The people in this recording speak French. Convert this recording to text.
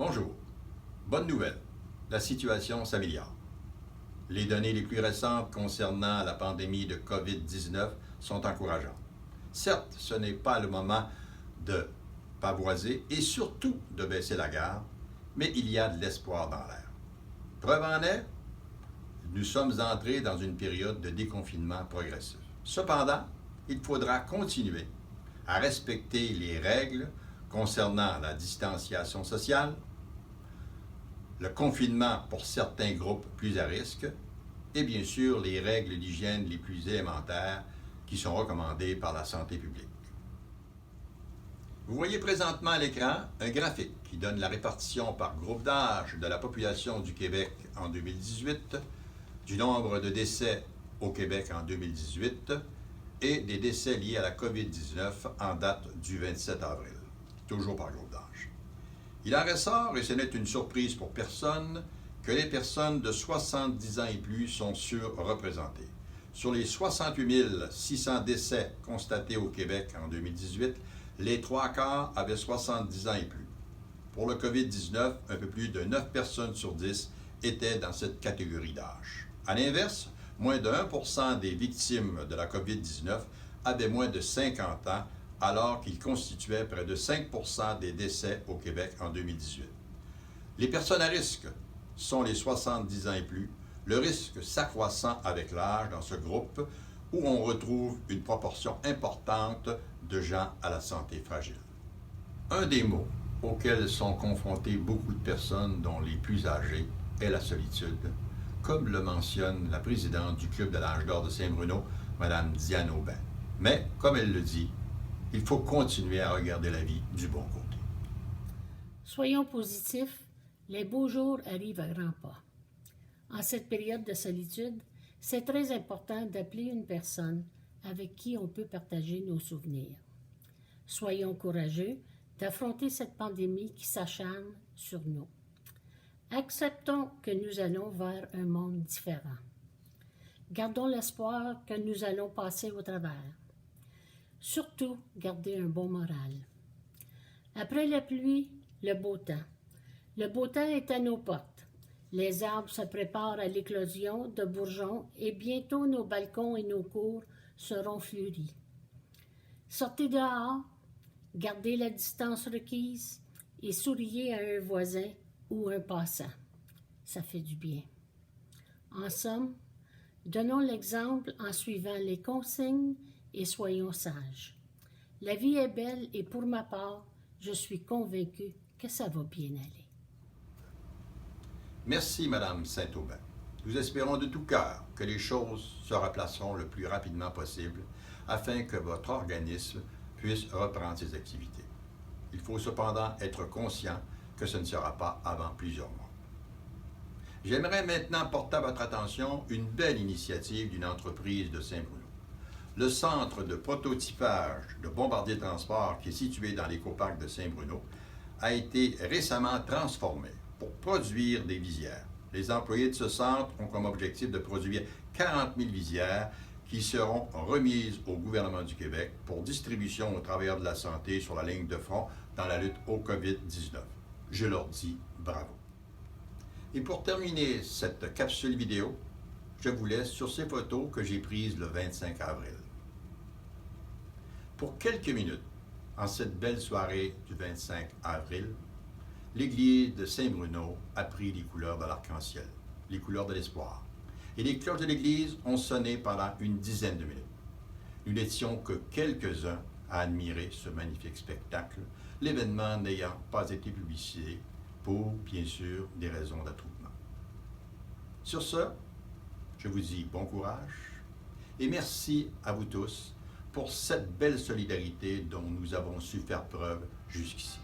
Bonjour. Bonne nouvelle. La situation s'améliore. Les données les plus récentes concernant la pandémie de COVID-19 sont encourageantes. Certes, ce n'est pas le moment de pavoiser et surtout de baisser la garde, mais il y a de l'espoir dans l'air. Preuve en est, nous sommes entrés dans une période de déconfinement progressif. Cependant, il faudra continuer à respecter les règles concernant la distanciation sociale, le confinement pour certains groupes plus à risque et bien sûr les règles d'hygiène les plus élémentaires qui sont recommandées par la santé publique. Vous voyez présentement à l'écran un graphique qui donne la répartition par groupe d'âge de la population du Québec en 2018, du nombre de décès au Québec en 2018 et des décès liés à la COVID-19 en date du 27 avril, toujours par groupe d'âge. Il en ressort, et ce n'est une surprise pour personne, que les personnes de 70 ans et plus sont surreprésentées. Sur les 68 600 décès constatés au Québec en 2018, les trois quarts avaient 70 ans et plus. Pour le COVID-19, un peu plus de 9 personnes sur 10 étaient dans cette catégorie d'âge. À l'inverse, moins de 1% des victimes de la COVID-19 avaient moins de 50 ans, alors qu'ils constituaient près de 5% des décès au Québec en 2018. Les personnes à risque sont les 70 ans et plus, le risque s'accroissant avec l'âge dans ce groupe où on retrouve une proportion importante de gens à la santé fragile. Un des mots auxquels sont confrontées beaucoup de personnes, dont les plus âgées, est la solitude, comme le mentionne la présidente du Club de l'Âge d'Or de Saint-Bruno, Mme Diane Aubin. Mais, comme elle le dit, il faut continuer à regarder la vie du bon côté. Soyons positifs, les beaux jours arrivent à grands pas. En cette période de solitude, c'est très important d'appeler une personne avec qui on peut partager nos souvenirs. Soyons courageux d'affronter cette pandémie qui s'acharne sur nous. Acceptons que nous allons vers un monde différent. Gardons l'espoir que nous allons passer au travers. Surtout, gardez un bon moral. Après la pluie, le beau temps. Le beau temps est à nos portes. Les arbres se préparent à l'éclosion de bourgeons et bientôt nos balcons et nos cours seront fleuris. Sortez dehors, gardez la distance requise et souriez à un voisin ou un passant. Ça fait du bien. En somme, donnons l'exemple en suivant les consignes et soyons sages. La vie est belle et pour ma part, je suis convaincue que ça va bien aller. Merci, Mme Saint-Aubin. Nous espérons de tout cœur que les choses se replaceront le plus rapidement possible afin que votre organisme puisse reprendre ses activités. Il faut cependant être conscient que ce ne sera pas avant plusieurs mois. J'aimerais maintenant porter à votre attention une belle initiative d'une entreprise de Saint-Bruno. Le centre de prototypage de Bombardier Transport, qui est situé dans l'écoparc de Saint-Bruno, a été récemment transformé pour produire des visières. Les employés de ce centre ont comme objectif de produire 40 000 visières qui seront remises au gouvernement du Québec pour distribution aux travailleurs de la santé sur la ligne de front dans la lutte au COVID-19. Je leur dis bravo. Et pour terminer cette capsule vidéo, je vous laisse sur ces photos que j'ai prises le 25 avril. Pour quelques minutes, en cette belle soirée du 25 avril, l'église de Saint-Bruno a pris les couleurs de l'arc-en-ciel, les couleurs de l'espoir. Et les cloches de l'église ont sonné pendant une dizaine de minutes. Nous n'étions que quelques-uns à admirer ce magnifique spectacle, l'événement n'ayant pas été publicisé pour, bien sûr, des raisons d'attroupement. Sur ce, je vous dis bon courage et merci à vous tous pour cette belle solidarité dont nous avons su faire preuve jusqu'ici.